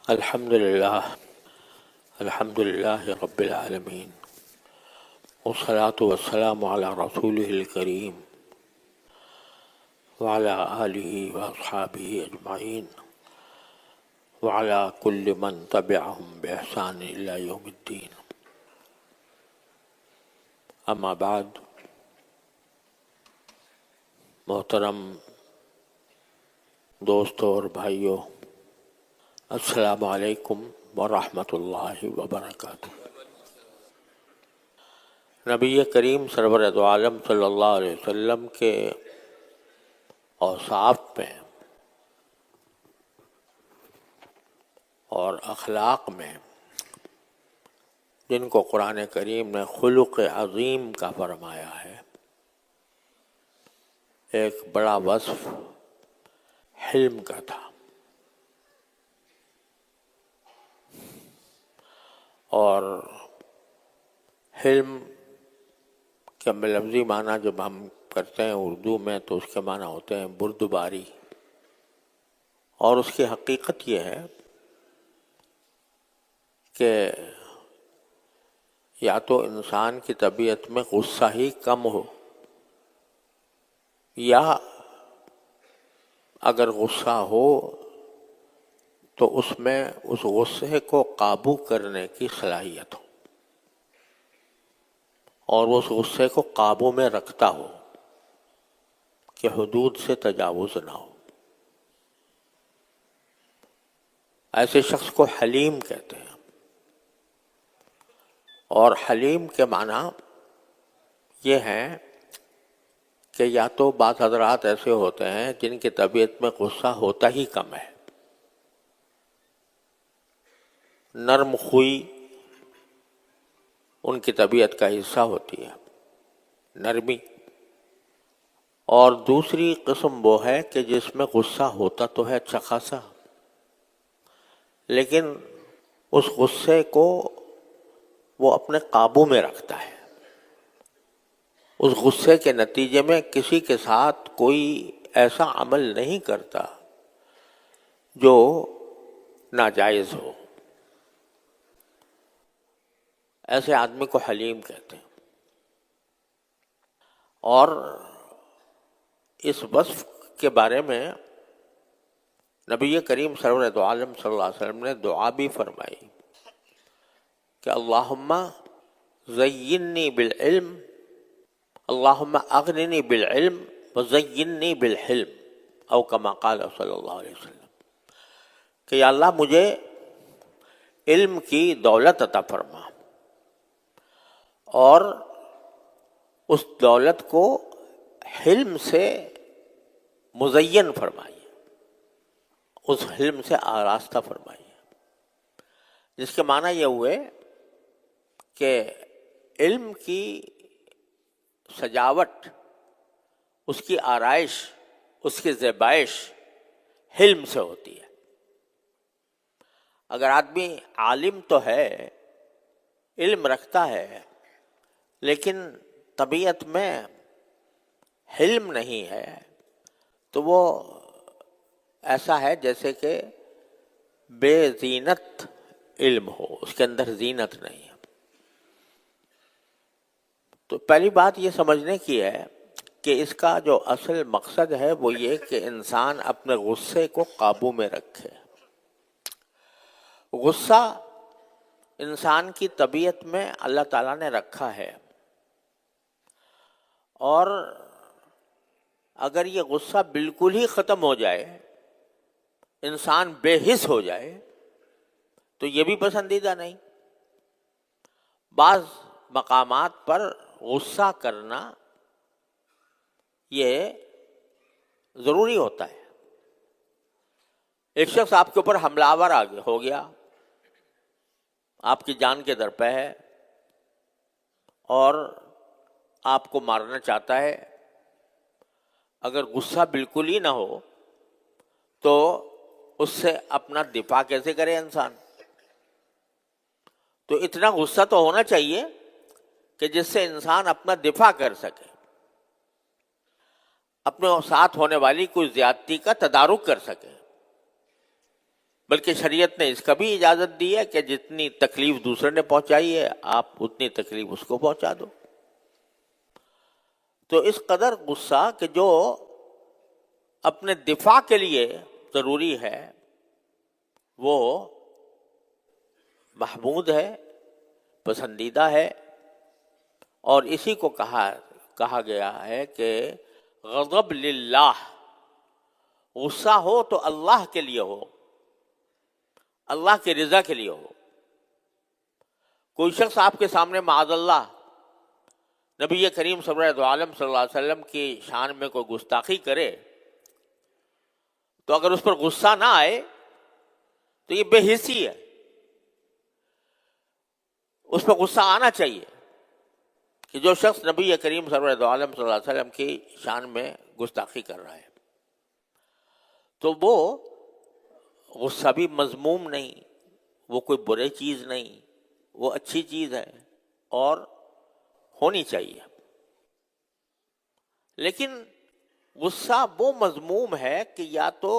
الحمد للہ رب العالمین والصلاة والسلام علی رسولہ الکریم وعلی آلہ واصحابہ اجمعین وعلی کل من تبعہم بإحسان الی یوم الدین. اما بعد، محترم دوستوں اور بھائیوں، السلام علیکم ورحمۃ اللہ وبرکاتہ. نبی کریم سرور دو عالم صلی اللہ علیہ وسلم کے اوصاف میں اور اخلاق میں جن کو قرآن کریم نے خلق عظیم کا فرمایا ہے، ایک بڑا وصف حلم کا تھا. اور حلم کے لفظی معنی جب ہم کرتے ہیں اردو میں تو اس کے معنی ہوتے ہیں بردباری، اور اس کی حقیقت یہ ہے کہ یا تو انسان کی طبیعت میں غصہ ہی کم ہو، یا اگر غصہ ہو تو اس میں اس غصے کو قابو کرنے کی صلاحیت ہو، اور اس غصے کو قابو میں رکھتا ہو کہ حدود سے تجاوز نہ ہو. ایسے شخص کو حلیم کہتے ہیں. اور حلیم کے معنی یہ ہیں کہ یا تو بعض حضرات ایسے ہوتے ہیں جن کی طبیعت میں غصہ ہوتا ہی کم ہے، نرم خوئی ان کی طبیعت کا حصہ ہوتی ہے، نرمی. اور دوسری قسم وہ ہے کہ جس میں غصہ ہوتا تو ہے اچھا خاصا، لیکن اس غصے کو وہ اپنے قابو میں رکھتا ہے. اس غصے کے نتیجے میں کسی کے ساتھ کوئی ایسا عمل نہیں کرتا جو ناجائز ہو. ایسے آدمی کو حلیم کہتے ہیں. اور اس وصف کے بارے میں نبی کریم سرور دو عالم صلی اللہ علیہ وسلم نے دعا بھی فرمائی کہ اللہم زینی بالعلم، اللہم اغننی بالعلم وزینی بالحلم، او کما قال صلی اللہ علیہ وسلم، کہ یا اللہ مجھے علم کی دولت عطا فرما اور اس دولت کو حلم سے مزین فرمائیے، اس حلم سے آراستہ فرمائیے. جس کے معنی یہ ہوئے کہ علم کی سجاوٹ، اس کی آرائش، اس کی زیبائش حلم سے ہوتی ہے. اگر آدمی عالم تو ہے، علم رکھتا ہے، لیکن طبیعت میں حلم نہیں ہے تو وہ ایسا ہے جیسے کہ بے زینت علم ہو، اس کے اندر زینت نہیں ہے. تو پہلی بات یہ سمجھنے کی ہے کہ اس کا جو اصل مقصد ہے وہ یہ کہ انسان اپنے غصے کو قابو میں رکھے. غصہ انسان کی طبیعت میں اللہ تعالیٰ نے رکھا ہے، اور اگر یہ غصہ بالکل ہی ختم ہو جائے، انسان بے حس ہو جائے، تو یہ بھی پسندیدہ نہیں. بعض مقامات پر غصہ کرنا یہ ضروری ہوتا ہے. ایک شخص آپ کے اوپر حملہ آور ہو گیا، آپ کی جان کے درپے ہے اور آپ کو مارنا چاہتا ہے. اگر غصہ بالکل ہی نہ ہو تو اس سے اپنا دفاع کیسے کرے انسان؟ تو اتنا غصہ تو ہونا چاہیے کہ جس سے انسان اپنا دفاع کر سکے، اپنے ساتھ ہونے والی کوئی زیادتی کا تدارک کر سکے. بلکہ شریعت نے اس کا بھی اجازت دی ہے کہ جتنی تکلیف دوسرے نے پہنچائی ہے آپ اتنی تکلیف اس کو پہنچا دو. تو اس قدر غصہ کہ جو اپنے دفاع کے لیے ضروری ہے وہ محمود ہے، پسندیدہ ہے، اور اسی کو کہا گیا ہے کہ غضب للہ، غصہ ہو تو اللہ کے لیے ہو، اللہ کی رضا کے لیے ہو. کوئی شخص آپ کے سامنے معاذ اللہ نبی کریم سرور عالم صلی اللہ علیہ وسلم کی شان میں کوئی گستاخی کرے تو اگر اس پر غصہ نہ آئے تو یہ بے حسی ہے. اس پر غصہ آنا چاہیے کہ جو شخص نبی کریم سرور عالم صلی اللہ علیہ وسلم کی شان میں گستاخی کر رہا ہے تو وہ غصہ بھی مذموم نہیں، وہ کوئی بری چیز نہیں، وہ اچھی چیز ہے اور ہونی چاہیے. لیکن غصہ وہ مذموم ہے کہ یا تو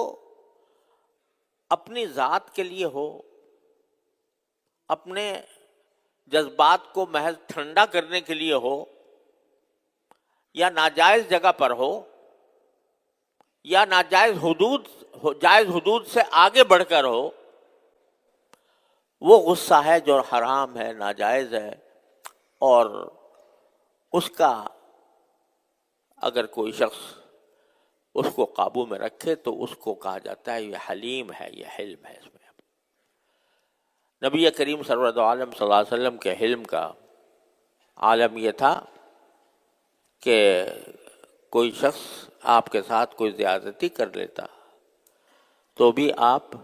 اپنی ذات کے لیے ہو، اپنے جذبات کو محض ٹھنڈا کرنے کے لیے ہو، یا ناجائز جگہ پر ہو، یا جائز حدود سے آگے بڑھ کر ہو. وہ غصہ ہے جو حرام ہے، ناجائز ہے، اور اس کا اگر کوئی شخص اس کو قابو میں رکھے تو اس کو کہا جاتا ہے یہ حلیم ہے، یہ حلم ہے. اس میں نبی کریم سرور عالم صلی اللہ علیہ وسلم کے حلم کا عالم یہ تھا کہ کوئی شخص آپ کے ساتھ کوئی زیادتی کر لیتا تو بھی آپ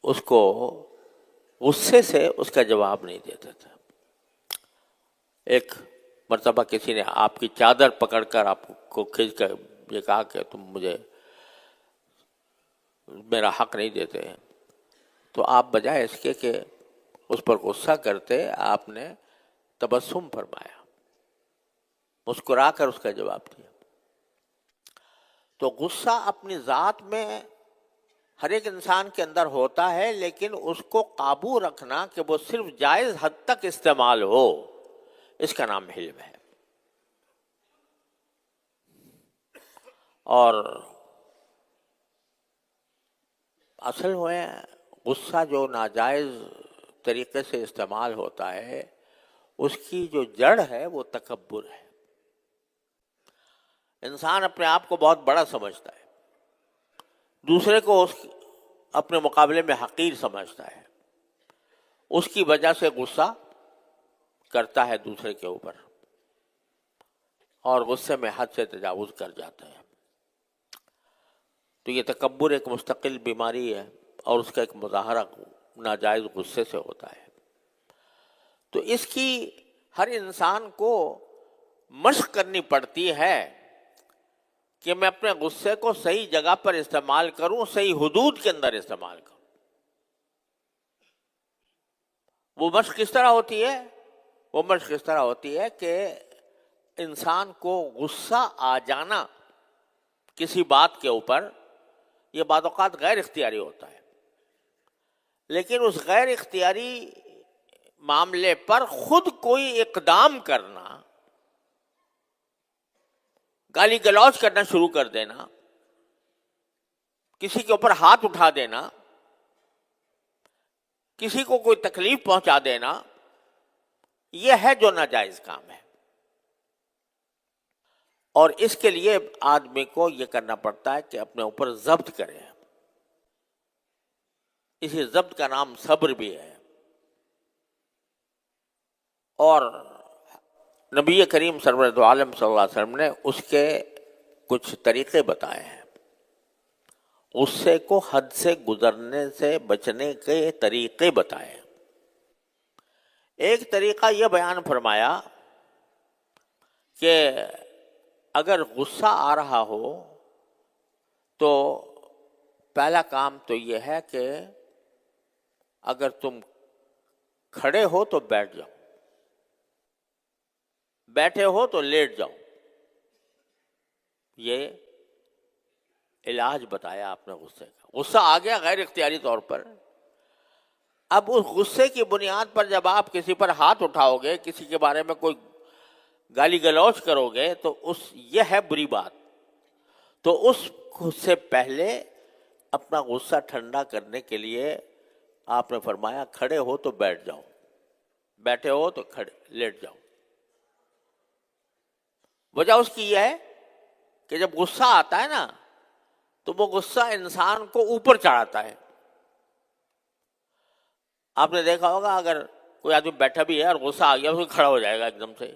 اس کو غصے سے اس کا جواب نہیں دیتے تھے. ایک مرتبہ کسی نے آپ کی چادر پکڑ کر آپ کو کھینچ کر یہ کہا کہ تم مجھے میرا حق نہیں دیتے ہیں، تو آپ بجائے اس کے کہ اس پر غصہ کرتے آپ نے تبسم فرمایا، مسکرا کر اس کا جواب دیا. تو غصہ اپنی ذات میں ہر ایک انسان کے اندر ہوتا ہے، لیکن اس کو قابو رکھنا کہ وہ صرف جائز حد تک استعمال ہو، اس کا نام حلم ہے. اور اصل میں غصہ جو ناجائز طریقے سے استعمال ہوتا ہے اس کی جو جڑ ہے وہ تکبر ہے. انسان اپنے آپ کو بہت بڑا سمجھتا ہے، دوسرے کو اپنے مقابلے میں حقیر سمجھتا ہے، اس کی وجہ سے غصہ کرتا ہے دوسرے کے اوپر اور غصے میں حد سے تجاوز کر جاتا ہے. تو یہ تکبر ایک مستقل بیماری ہے اور اس کا ایک مظاہرہ ناجائز غصے سے ہوتا ہے. تو اس کی ہر انسان کو مشق کرنی پڑتی ہے کہ میں اپنے غصے کو صحیح جگہ پر استعمال کروں، صحیح حدود کے اندر استعمال کروں. وہ مشق کس طرح ہوتی ہے؟ وہ مشق اس طرح ہوتی ہے کہ انسان کو غصہ آ جانا کسی بات کے اوپر یہ بعض اوقات غیر اختیاری ہوتا ہے، لیکن اس غیر اختیاری معاملے پر خود کوئی اقدام کرنا، گالی گلوچ کرنا شروع کر دینا، کسی کے اوپر ہاتھ اٹھا دینا، کسی کو کوئی تکلیف پہنچا دینا، یہ ہے جو ناجائز کام ہے. اور اس کے لیے آدمی کو یہ کرنا پڑتا ہے کہ اپنے اوپر ضبط کرے. اسی ضبط کا نام صبر بھی ہے. اور نبی کریم سرور عالم صلی اللہ علیہ وسلم نے اس کے کچھ طریقے بتائے ہیں، غصے کو حد سے گزرنے سے بچنے کے طریقے بتائے ہیں. ایک طریقہ یہ بیان فرمایا کہ اگر غصہ آ رہا ہو تو پہلا کام تو یہ ہے کہ اگر تم کھڑے ہو تو بیٹھ جاؤ، بیٹھے ہو تو لیٹ جاؤ. یہ علاج بتایا آپ نے غصے کا. غصہ آ گیا غیر اختیاری طور پر. اب اس غصے کی بنیاد پر جب آپ کسی پر ہاتھ اٹھاؤ گے, کسی کے بارے میں کوئی گالی گلوچ کرو گے, تو یہ ہے بری بات. تو اس سے پہلے اپنا غصہ ٹھنڈا کرنے کے لیے آپ نے فرمایا کھڑے ہو تو بیٹھ جاؤ, بیٹھے ہو تو کھڑے لیٹ جاؤ. وجہ اس کی یہ ہے کہ جب غصہ آتا ہے نا تو وہ غصہ انسان کو اوپر چڑھاتا ہے. آپ نے دیکھا ہوگا اگر کوئی آدمی بیٹھا بھی ہے اور غصہ آ گیا اس کو کھڑا ہو جائے گا ایک دم سے,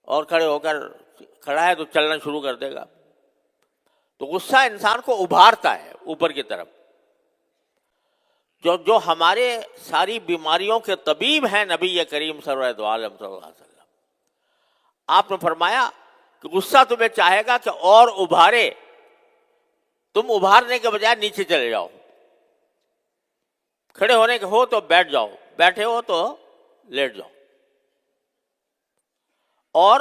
اور کھڑے ہو کر کھڑا ہے تو چلنا شروع کر دے گا. تو غصہ انسان کو ابھارتا ہے اوپر کی طرف. جو ہمارے ساری بیماریوں کے طبیب ہیں نبی کریم سرورۃ عالم صلی اللہ علیہ وسلم, آپ نے فرمایا کہ غصہ تمہیں چاہے گا کہ اور ابھارے, تم ابھارنے کے بجائے نیچے چلے جاؤ. کھڑے ہونے کے ہو تو بیٹھ جاؤ, بیٹھے ہو تو لیٹ جاؤ. اور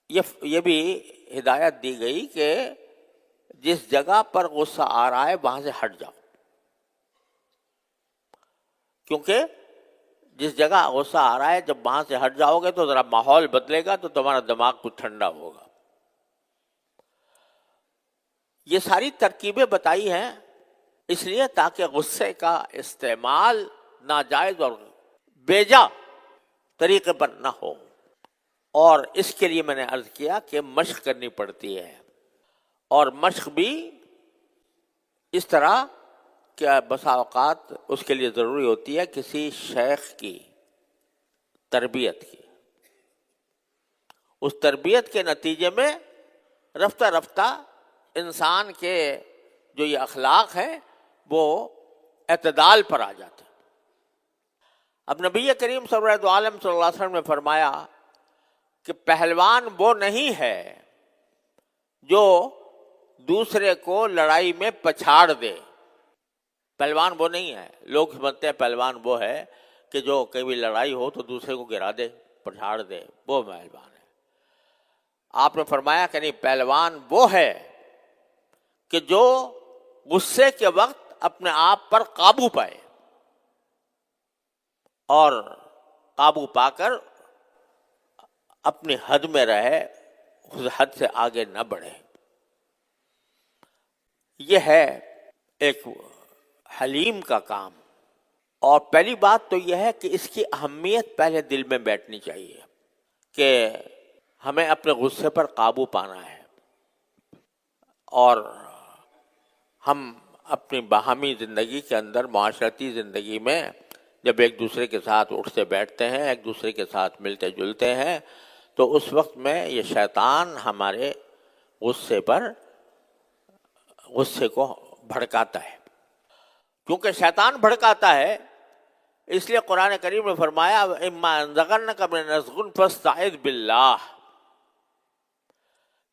یہ بھی ہدایت دی گئی کہ جس جگہ پر غصہ آ رہا ہے وہاں سے ہٹ جاؤ, کیونکہ جس جگہ غصہ آ رہا ہے جب وہاں سے ہٹ جاؤ گے تو ذرا ماحول بدلے گا, تو تمہارا دماغ کچھ ٹھنڈا ہوگا. یہ ساری ترکیبیں بتائی ہیں اس لیے تاکہ غصے کا استعمال ناجائز اور بیجا طریقے پر نہ ہو. اور اس کے لیے میں نے عرض کیا کہ مشق کرنی پڑتی ہے, اور مشق بھی اس طرح کہ بسا اوقات اس کے لیے ضروری ہوتی ہے کسی شیخ کی تربیت کی. اس تربیت کے نتیجے میں رفتہ رفتہ انسان کے جو یہ اخلاق ہے وہ اعتدال پر آ جاتے ہیں. اب نبی کریم سرورۃ عالم صلی اللہ علیہ وسلم نے فرمایا کہ پہلوان وہ نہیں ہے جو دوسرے کو لڑائی میں پچھاڑ دے. پہلوان وہ نہیں ہے. لوگ سمجھتے ہیں پہلوان وہ ہے کہ جو کبھی لڑائی ہو تو دوسرے کو گرا دے, پچھاڑ دے, وہ پہلوان ہے. آپ نے فرمایا کہ نہیں, پہلوان وہ ہے کہ جو غصے کے وقت اپنے آپ پر قابو پائے اور قابو پا کر اپنی حد میں رہے, اس حد سے آگے نہ بڑھے. یہ ہے ایک حلیم کا کام. اور پہلی بات تو یہ ہے کہ اس کی اہمیت پہلے دل میں بیٹھنی چاہیے کہ ہمیں اپنے غصے پر قابو پانا ہے, اور ہم اپنی باہمی زندگی کے اندر, معاشرتی زندگی میں جب ایک دوسرے کے ساتھ اٹھتے بیٹھتے ہیں, ایک دوسرے کے ساتھ ملتے جلتے ہیں, تو اس وقت میں یہ شیطان ہمارے غصے کو بھڑکاتا ہے. کیونکہ شیطان بھڑکاتا ہے, اس لیے قرآن کریم نے فرمایا اما ينزغنك من نزغ فاستعذ باللہ,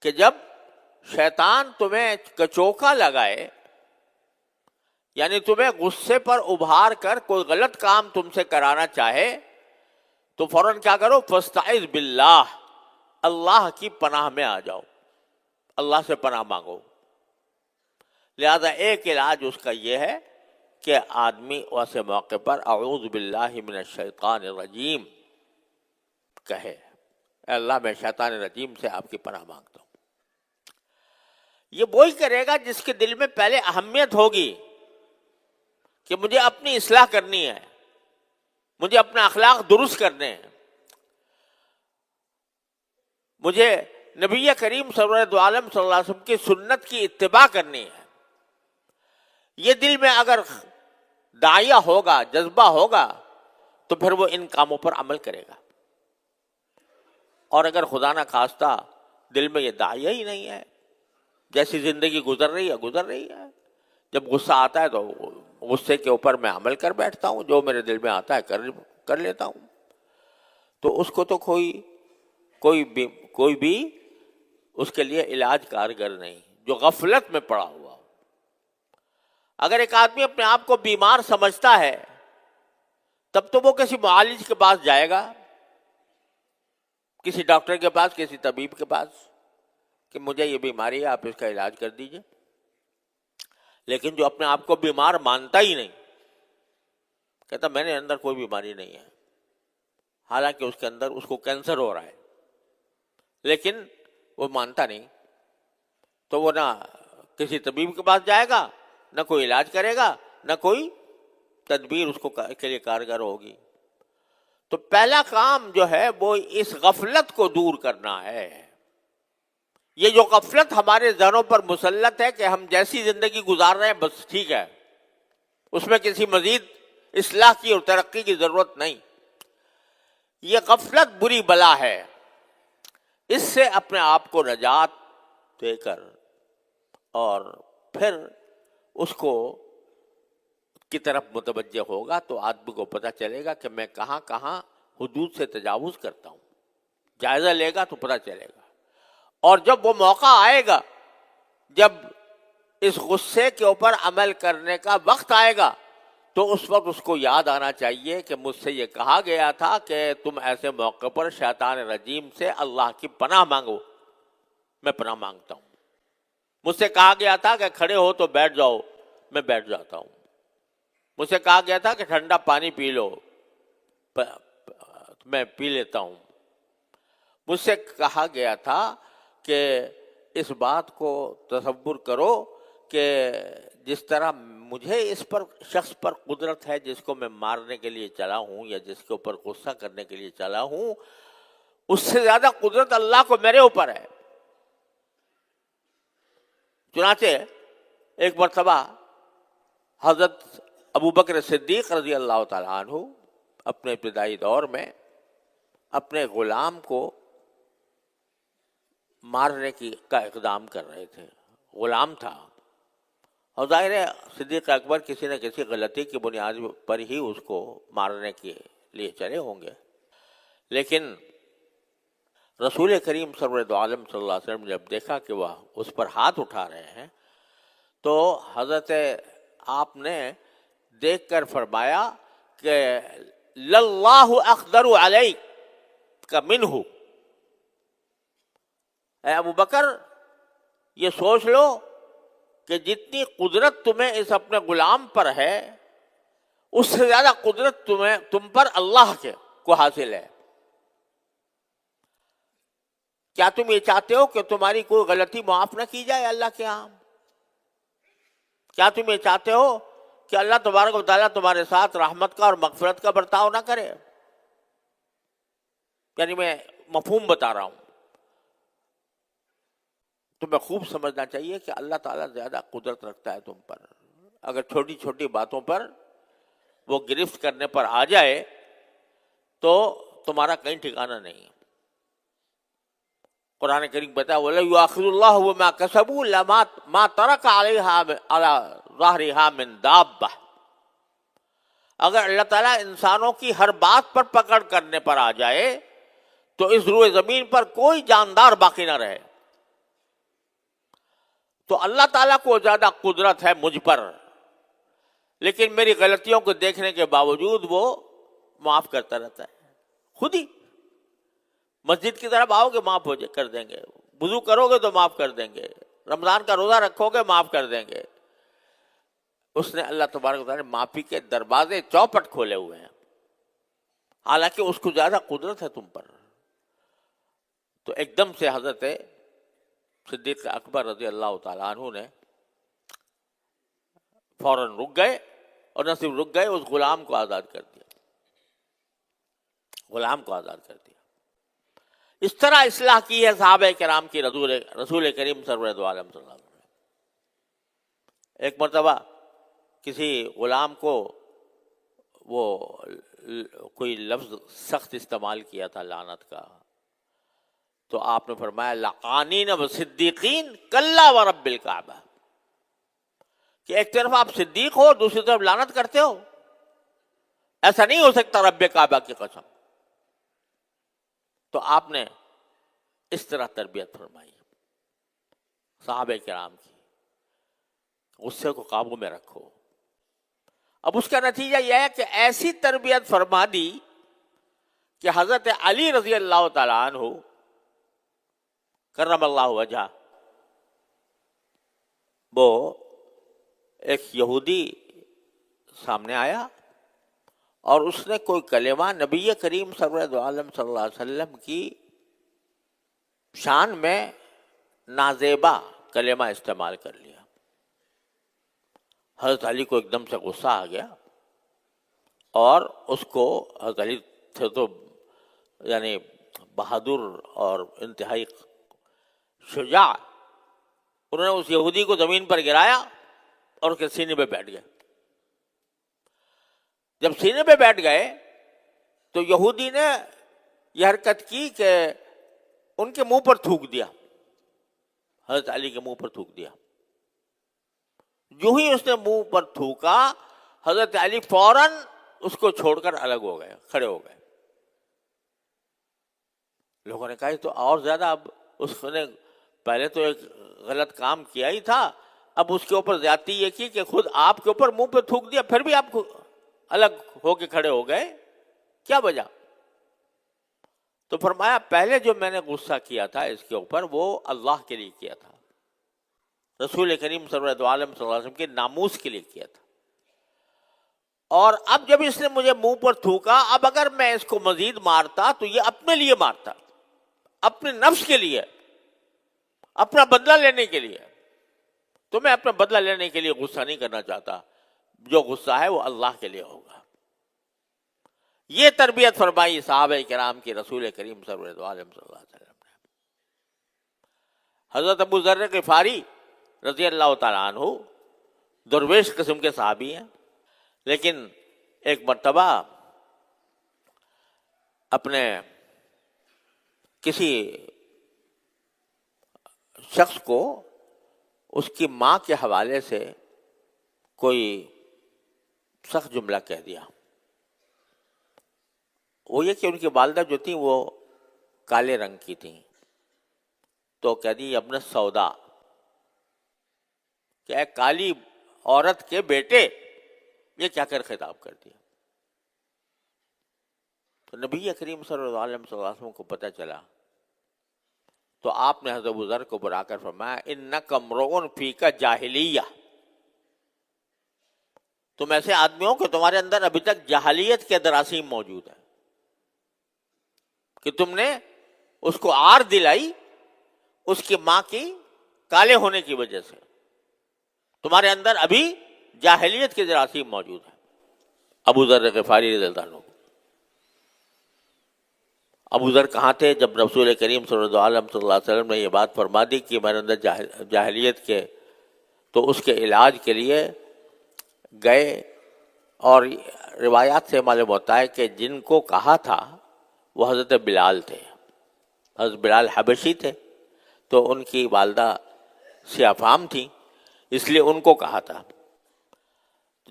کہ جب شیطان تمہیں کچوکا لگائے, یعنی تمہیں غصے پر ابھار کر کوئی غلط کام تم سے کرانا چاہے, تو فوراً کیا کرو, فاستعذ باللہ, اللہ کی پناہ میں آ جاؤ, اللہ سے پناہ مانگو. لہذا ایک علاج اس کا یہ ہے کہ آدمی ویسے موقع پر اعوذ باللہ من الشیطان الرجیم کہے, اے اللہ میں شیطان رجیم سے آپ کی پناہ مانگتا ہوں. یہ وہی کرے گا جس کے دل میں پہلے اہمیت ہوگی کہ مجھے اپنی اصلاح کرنی ہے, مجھے اپنا اخلاق درست کرنے ہیں, مجھے نبی کریم سرورۃ عالم صلی اللہ علیہ وسلم کی سنت کی اتباع کرنی ہے. یہ دل میں اگر داعیہ ہوگا, جذبہ ہوگا, تو پھر وہ ان کاموں پر عمل کرے گا. اور اگر خدا نہ خواستہ دل میں یہ داعیہ ہی نہیں ہے, جیسی زندگی گزر رہی ہے, جب غصہ آتا ہے تو غصے کے اوپر میں عمل کر بیٹھتا ہوں, جو میرے دل میں آتا ہے کر لیتا ہوں, تو اس کو تو کوئی بھی اس کے لیے علاج کارگر نہیں, جو غفلت میں پڑا ہوا. اگر ایک آدمی اپنے آپ کو بیمار سمجھتا ہے تب تو وہ کسی معالج کے پاس جائے گا, کسی ڈاکٹر کے پاس, کسی طبیب کے پاس. کہ مجھے یہ بیماری ہے، آپ اس کا علاج کر دیجئے. لیکن جو اپنے آپ کو بیمار مانتا ہی نہیں، کہتا میں نے اندر کوئی بیماری نہیں ہے، حالانکہ اس کے اندر اس کو کینسر ہو رہا ہے، لیکن وہ مانتا نہیں، تو وہ نہ کسی طبیب کے پاس جائے گا، نہ کوئی علاج کرے گا، نہ کوئی تدبیر اس کو کے لیے کارگر ہوگی. تو پہلا کام جو ہے وہ اس غفلت کو دور کرنا ہے. یہ جو غفلت ہمارے ذہنوں پر مسلط ہے کہ ہم جیسی زندگی گزار رہے ہیں بس ٹھیک ہے، اس میں کسی مزید اصلاح کی اور ترقی کی ضرورت نہیں، یہ غفلت بری بلا ہے. اس سے اپنے آپ کو نجات دے کر اور پھر اس کو کی طرف متوجہ ہوگا تو آدمی کو پتہ چلے گا کہ میں کہاں کہاں حدود سے تجاوز کرتا ہوں. جائزہ لے گا تو پتہ چلے گا. اور جب وہ موقع آئے گا، جب اس غصے کے اوپر عمل کرنے کا وقت آئے گا، تو اس وقت اس کو یاد آنا چاہیے کہ مجھ سے یہ کہا گیا تھا کہ تم ایسے موقع پر شیطان رجیم سے اللہ کی پناہ مانگو. میں پناہ مانگتا ہوں. مجھ سے کہا گیا تھا کہ کھڑے ہو تو بیٹھ جاؤ، میں بیٹھ جاتا ہوں. مجھ سے کہا گیا تھا کہ ٹھنڈا پانی پی لو، میں پی لیتا ہوں. مجھ سے کہا گیا تھا کہ اس بات کو تصور کرو کہ جس طرح مجھے اس پر شخص پر قدرت ہے جس کو میں مارنے کے لیے چلا ہوں یا جس کے اوپر غصہ کرنے کے لیے چلا ہوں، اس سے زیادہ قدرت اللہ کو میرے اوپر ہے. چنانچہ ایک مرتبہ حضرت ابوبکر صدیق رضی اللہ تعالیٰ عنہ اپنے ابتدائی دور میں اپنے غلام کو مارنے کا اقدام کر رہے تھے. غلام تھا اور ظاہر ہے صدیق اکبر کسی نہ کسی غلطی کی بنیاد پر ہی اس کو مارنے کے لیے چلے ہوں گے. لیکن رسول کریم سرور عالم صلی اللہ علیہ وسلم نے جب دیکھا کہ وہ اس پر ہاتھ اٹھا رہے ہیں تو حضرت آپ نے دیکھ کر فرمایا کہ للہ اقدر علیک منہ. اے ابو بکر یہ سوچ لو کہ جتنی قدرت تمہیں اس اپنے غلام پر ہے اس سے زیادہ قدرت تم پر اللہ کے کو حاصل ہے. کیا تم یہ چاہتے ہو کہ تمہاری کوئی غلطی معاف نہ کی جائے اللہ کے ہاں؟ کیا تم یہ چاہتے ہو کہ اللہ تبارک و تعالیٰ تمہارے ساتھ رحمت کا اور مغفرت کا برتاؤ نہ کرے؟ یعنی میں مفہوم بتا رہا ہوں. تمہیں خوب سمجھنا چاہیے کہ اللہ تعالیٰ زیادہ قدرت رکھتا ہے تم پر. اگر چھوٹی چھوٹی باتوں پر وہ گرفت کرنے پر آ جائے تو تمہارا کہیں ٹھکانہ نہیں. قرآن کریم بتا وَلَا يُؤَاخِذُ اللَّهُ بِمَا كَسَبُوا مَا تَرَكَ عَلَيْهَا عَلَى ظَهْرِهَا مِن دَابَّةٍ. اگر اللہ تعالیٰ انسانوں کی ہر بات پر پکڑ کرنے پر آ جائے تو اس روئے زمین پر کوئی جاندار باقی نہ رہے. تو اللہ تعالیٰ کو زیادہ قدرت ہے مجھ پر، لیکن میری غلطیوں کو دیکھنے کے باوجود وہ معاف کرتا رہتا ہے. خود ہی مسجد کی طرف آؤ گے معاف کر دیں گے، وضو کرو گے تو معاف کر دیں گے، رمضان کا روزہ رکھو گے معاف کر دیں گے. اس نے اللہ تبارک و تعالیٰ نے معافی کے دروازے چوپٹ کھولے ہوئے ہیں، حالانکہ اس کو زیادہ قدرت ہے تم پر. تو ایک دم سے حضرت صدیق اکبر رضی اللہ تعالیٰ عنہ نے فوراً رک گئے، اور نہ صرف رک گئے، اس غلام کو آزاد کر دیا. غلام کو آزاد کر دیا. اس طرح اصلاح کی ہے صحابہ کرام کی رسول کریم سرور دو عالم صلی اللہ علیہ وسلم. ایک مرتبہ کسی غلام کو وہ کوئی لفظ سخت استعمال کیا تھا لعنت کا، تو آپ نے فرمایا لقانین و صدیقین کلا و رب الکعبہ، کہ ایک طرف آپ صدیق ہو دوسری طرف لعنت کرتے ہو، ایسا نہیں ہو سکتا رب کعبہ کی قسم. تو آپ نے اس طرح تربیت فرمائی صحابہ کرام کی، غصے کو قابو میں رکھو. اب اس کا نتیجہ یہ ہے کہ ایسی تربیت فرما دی کہ حضرت علی رضی اللہ تعالیٰ عنہ کرم اللہ وجہ وہ ایک یہودی سامنے آیا اور اس نے کوئی کلمہ نبی کریم سرور عالم صلی اللہ علیہ وسلم کی شان میں نازیبا کلمہ استعمال کر لیا. حضرت علی کو ایک دم سے غصہ آ گیا اور اس کو، حضرت علی تھے تو یعنی بہادر اور انتہائی شجاع، انہوں نے اس یہودی کو زمین پر گرایا اور اس کے سینے پہ بیٹھ گئے. جب سینے پہ بیٹھ گئے تو یہودی نے یہ حرکت کی کہ ان کے منہ پر تھوک دیا، حضرت علی کے منہ پر تھوک دیا. جو ہی اس نے منہ پر تھوکا، حضرت علی فوراً اس کو چھوڑ کر الگ ہو گئے، کھڑے ہو گئے. لوگوں نے کہا یہ تو اور زیادہ، اب اس نے پہلے تو ایک غلط کام کیا ہی تھا، اب اس کے اوپر زیادتی یہ کی کہ خود آپ کے اوپر منہ پہ تھوک دیا، پھر بھی آپ کو الگ ہو کے کھڑے ہو گئے، کیا وجہ؟ تو فرمایا پہلے جو میں نے غصہ کیا تھا اس کے اوپر وہ اللہ کے لیے کیا تھا، رسول کریم صلی اللہ علیہ وسلم کے ناموس کے لیے کیا تھا، اور اب جب اس نے مجھے منہ پر تھوکا، اب اگر میں اس کو مزید مارتا تو یہ اپنے لیے مارتا، اپنے نفس کے لیے، اپنا بدلہ لینے کے لیے. تو میں اپنا بدلہ لینے کے لیے غصہ نہیں کرنا چاہتا، جو غصہ ہے وہ اللہ کے لیے ہوگا. یہ تربیت فرمائی صحابہ کرام کی رسول کریم صلی اللہ علیہ وسلم نے. حضرت ابو ذر غفاری رضی اللہ تعالیٰ عنہ درویش قسم کے صحابی ہیں، لیکن ایک مرتبہ اپنے کسی شخص کو اس کی ماں کے حوالے سے کوئی سخت جملہ کہہ دیا. وہ یہ کہ ان کی والدہ جو تھیں وہ کالے رنگ کی تھیں، تو کہہ دی ابن سودا، کہ اے کالی عورت کے بیٹے، یہ کیا کر خطاب کر دیا. تو نبی کریم صلی اللہ علیہ وسلم کو پتہ چلا تو آپ نے حضرت ابو ذر کو بلا کر فرمایا انک امرؤ فیک جاہلیہ، تم ایسے آدمی ہو کہ تمہارے اندر ابھی تک جاہلیت کے جراثیم موجود ہیں، کہ تم نے اس کو عار دلائی اس کی ماں کی کالے ہونے کی وجہ سے، تمہارے اندر ابھی جاہلیت کے جراثیم موجود ہیں. ابو ذر غفاری رضی اللہ عنہ. ابو ذر کہاں تھے جب رسول کریم صلی اللہ علیہ وسلم نے یہ بات فرما دی کہ میرے اندر جاہلیت کے، تو اس کے علاج کے لیے گئے، اور روایات سے معلوم ہوتا ہے کہ جن کو کہا تھا وہ حضرت بلال تھے. حضرت بلال حبشی تھے، تو ان کی والدہ سیاہ فام تھیں، اس لیے ان کو کہا تھا.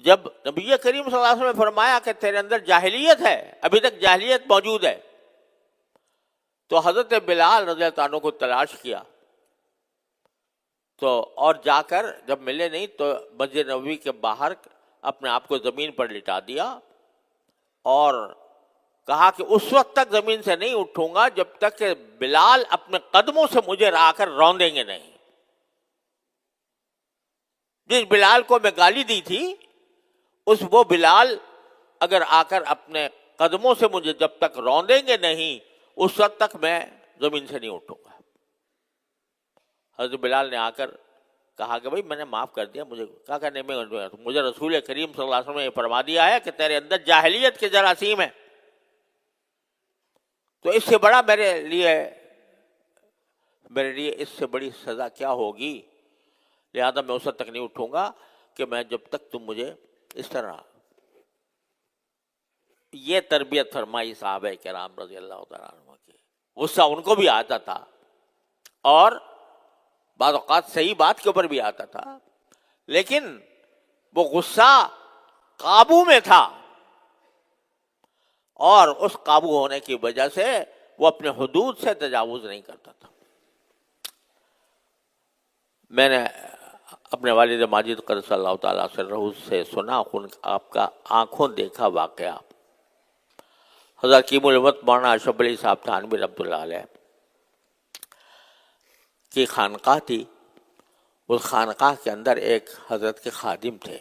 جب نبی کریم صلی اللہ علیہ وسلم نے فرمایا کہ تیرے اندر جاہلیت ہے، ابھی تک جاہلیت موجود ہے، تو حضرت بلال رضی اللہ عنہ کو تلاش کیا، تو اور جا کر جب ملے نہیں تو مسجد نبوی کے باہر اپنے آپ کو زمین پر لٹا دیا اور کہا کہ اس وقت تک زمین سے نہیں اٹھوں گا جب تک کہ بلال اپنے قدموں سے مجھے آ کر روندیں گے نہیں. جس بلال کو میں گالی دی تھی، وہ بلال اگر آ کر اپنے قدموں سے مجھے جب تک روندیں گے نہیں، اس وقت تک میں زمین سے نہیں اٹھوں گا. حضرت بلال نے آ کر کہا کہ بھائی میں نے معاف کر دیا، مجھے کہا کہ نہیں، مجھے رسول کریم صلی اللہ علیہ وسلم نے یہ فرما دیا ہے کہ تیرے اندر جاہلیت کے جراثیم ہیں، تو اس سے بڑا میرے لیے اس سے بڑی سزا کیا ہوگی، لہذا میں اس وقت تک نہیں اٹھوں گا کہ میں جب تک تم مجھے اس طرح. یہ تربیت فرمائی صحابہ کرام رضی اللہ تعالیٰ عنہ کی. غصہ ان کو بھی آتا تھا اور بعض اوقات صحیح بات کے اوپر بھی آتا تھا، لیکن وہ غصہ قابو میں تھا، اور اس قابو ہونے کی وجہ سے وہ اپنے حدود سے تجاوز نہیں کرتا تھا. میں نے اپنے والد ماجد قدس اللہ تعالیٰ سے سنا، آپ کا آنکھوں دیکھا واقعہ. حضرت حکیم الامت مولانا اشرف علی صاحب تھانوی رحمۃ اللہ علیہ کی خانقاہ تھی، اس خانقاہ کے اندر ایک حضرت کے خادم تھے،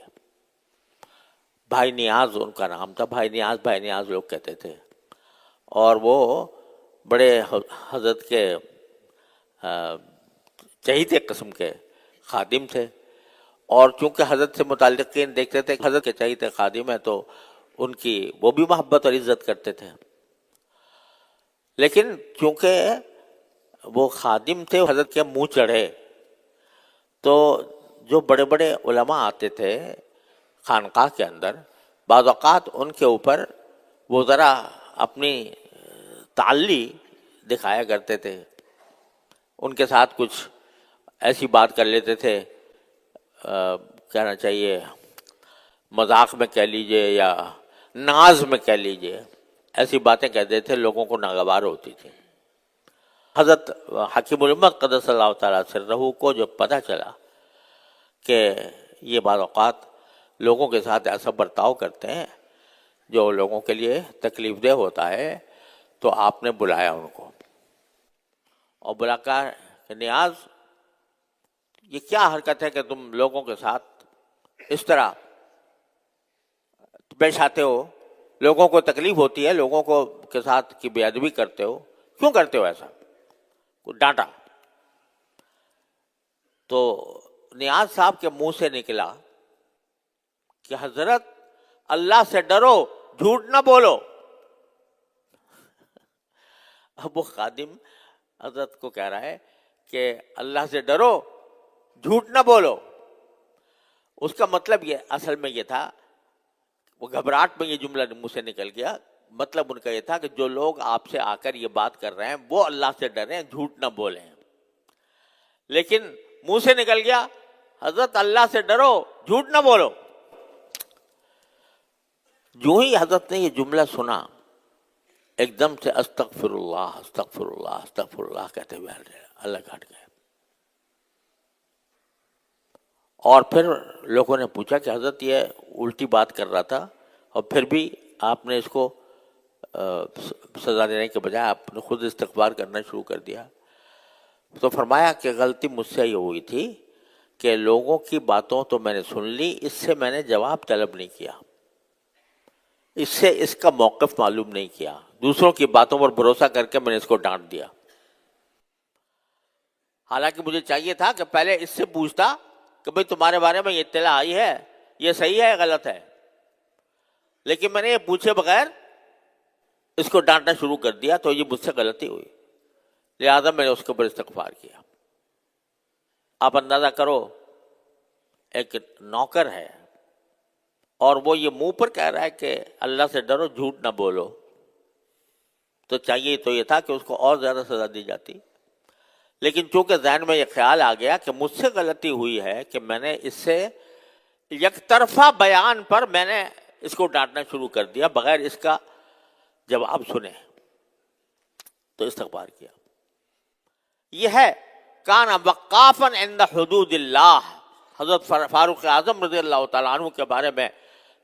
بھائی نیاز ان کا نام تھا، بھائی نیاز لوگ کہتے تھے، اور وہ بڑے حضرت کے چہیتے قسم کے خادم تھے، اور چونکہ حضرت سے متعلقین دیکھتے تھے کہ حضرت کے چہیتے خادم ہیں تو ان کی وہ بھی محبت اور عزت کرتے تھے. لیکن چونکہ وہ خادم تھے، حضرت کے منہ چڑھے، تو جو بڑے بڑے علماء آتے تھے خانقاہ کے اندر، بعض اوقات ان کے اوپر وہ ذرا اپنی تعلی دکھایا کرتے تھے، ان کے ساتھ کچھ ایسی بات کر لیتے تھے، کہنا چاہیے مذاق میں کہہ لیجئے یا ناز میں کہہ لیجئے، ایسی باتیں کہتے تھے، لوگوں کو ناگوار ہوتی تھی. حضرت حکیم الامت قدس اللہ تعالیٰ سرہ کو جب پتہ چلا کہ یہ بعض اوقات لوگوں کے ساتھ ایسا برتاؤ کرتے ہیں جو لوگوں کے لیے تکلیف دہ ہوتا ہے، تو آپ نے بلایا ان کو اور بلا کر کہ نیاز، یہ کیا حرکت ہے کہ تم لوگوں کے ساتھ اس طرح پیش آتے ہو، لوگوں کو تکلیف ہوتی ہے، لوگوں کو کے ساتھ کی بے ادبی کرتے ہو، کیوں کرتے ہو ایسا؟ ڈانٹا. تو نیاز صاحب کے منہ سے نکلا کہ حضرت اللہ سے ڈرو، جھوٹ نہ بولو. اب وہ خادم حضرت کو کہہ رہا ہے کہ اللہ سے ڈرو، جھوٹ نہ بولو. اس کا مطلب یہ اصل میں یہ تھا، وہ گھبراہٹ میں یہ جملہ منہ سے نکل گیا، مطلب ان کا یہ تھا کہ جو لوگ آپ سے آ کر یہ بات کر رہے ہیں وہ اللہ سے ڈریں، جھوٹ نہ بولیں. لیکن منہ سے نکل گیا حضرت اللہ سے ڈرو، جھوٹ نہ بولو. جو ہی حضرت نے یہ جملہ سنا، ایک دم سے استغفر اللہ استغفر اللہ استغفر اللہ کہتے ہوئے اللہ کاٹ گئے. اور پھر لوگوں نے پوچھا کہ حضرت یہ الٹی بات کر رہا تھا اور پھر بھی آپ نے اس کو سزا دینے کے بجائے آپ نے خود استغفار کرنا شروع کر دیا. تو فرمایا کہ غلطی مجھ سے یہ ہوئی تھی کہ لوگوں کی باتوں تو میں نے سن لی، اس سے میں نے جواب طلب نہیں کیا، اس سے اس کا موقف معلوم نہیں کیا، دوسروں کی باتوں پر بھروسہ کر کے میں نے اس کو ڈانٹ دیا. حالانکہ مجھے چاہیے تھا کہ پہلے اس سے پوچھتا کہ بھئی تمہارے بارے میں یہ اطلاع آئی ہے، یہ صحیح ہے غلط ہے. لیکن میں نے یہ پوچھے بغیر اس کو ڈانٹنا شروع کر دیا، تو یہ مجھ سے غلطی ہوئی، لہذا میں نے اس کے اوپر استغفار کیا. آپ اندازہ کرو، ایک نوکر ہے اور وہ یہ منہ پر کہہ رہا ہے کہ اللہ سے ڈرو، جھوٹ نہ بولو، تو چاہیے تو یہ تھا کہ اس کو اور زیادہ سزا دی جاتی. لیکن چونکہ ذہن میں یہ خیال آ گیا کہ مجھ سے غلطی ہوئی ہے کہ میں نے اس سے یک طرفہ بیان پر میں نے اس کو ڈانٹنا شروع کر دیا بغیر اس کا جواب سنے، تو استغفار کیا. یہ ہے کان وقافا عند حدود اللہ. حضرت فاروق اعظم رضی اللہ تعالیٰ عنہ کے بارے میں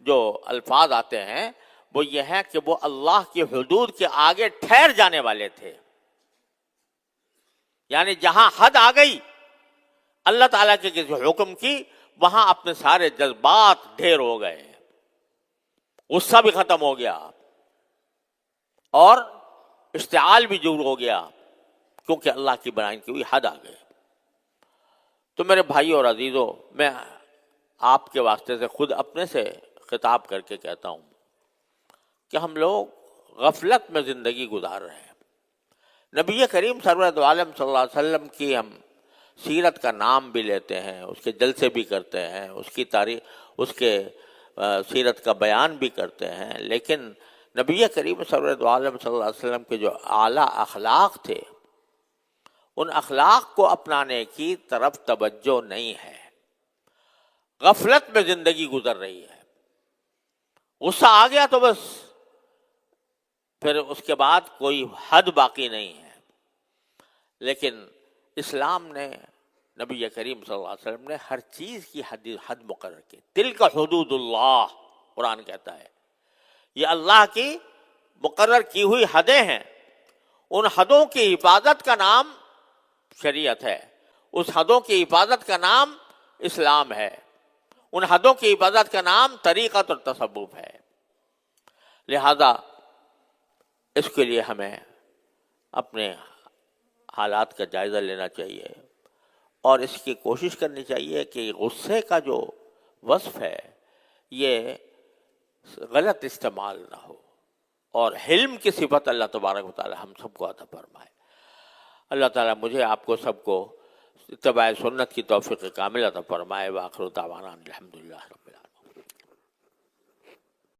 جو الفاظ آتے ہیں وہ یہ ہے کہ وہ اللہ کی حدود کے آگے ٹھہر جانے والے تھے. یعنی جہاں حد آ گئی اللہ تعالیٰ کے کسی حکم کی، وہاں اپنے سارے جذبات ڈھیر ہو گئے، غصہ بھی ختم ہو گیا اور اشتعال بھی دور ہو گیا، کیونکہ اللہ کی بیان کی ہوئی حد آ گئی. تو میرے بھائیو اور عزیزو، میں آپ کے واسطے سے خود اپنے سے خطاب کر کے کہتا ہوں کہ ہم لوگ غفلت میں زندگی گزار رہے ہیں. نبی کریم سرورت عالم صلی اللہ علیہ وسلم کی ہم سیرت کا نام بھی لیتے ہیں، اس کے جلسے بھی کرتے ہیں، اس کی تاریخ، اس کے سیرت کا بیان بھی کرتے ہیں، لیکن نبی کریم سرورت عالم صلی اللہ علیہ وسلم کے جو اعلیٰ اخلاق تھے، ان اخلاق کو اپنانے کی طرف توجہ نہیں ہے. غفلت میں زندگی گزر رہی ہے. غصہ آ گیا تو بس پھر اس کے بعد کوئی حد باقی نہیں ہے. لیکن اسلام نے، نبی کریم صلی اللہ علیہ وسلم نے ہر چیز کی حد مقرر کی. تلک حدود اللہ، قرآن کہتا ہے یہ اللہ کی مقرر کی ہوئی حدیں ہیں. ان حدوں کی حفاظت کا نام شریعت ہے، اس حدوں کی حفاظت کا نام اسلام ہے، ان حدوں کی حفاظت کا نام طریقت اور تصوف ہے۔ لہذا اس کے لیے ہمیں اپنے حالات کا جائزہ لینا چاہیے اور اس کی کوشش کرنی چاہیے کہ غصے کا جو وصف ہے یہ غلط استعمال نہ ہو، اور حلم کی صفت اللہ تبارک و تعالی ہم سب کو عطا فرمائے۔ اللہ تعالیٰ مجھے آپ کو سب کو اتباع سنت کی توفیق کامل عطا فرمائے۔ وآخر دعوانا الحمدللہ۔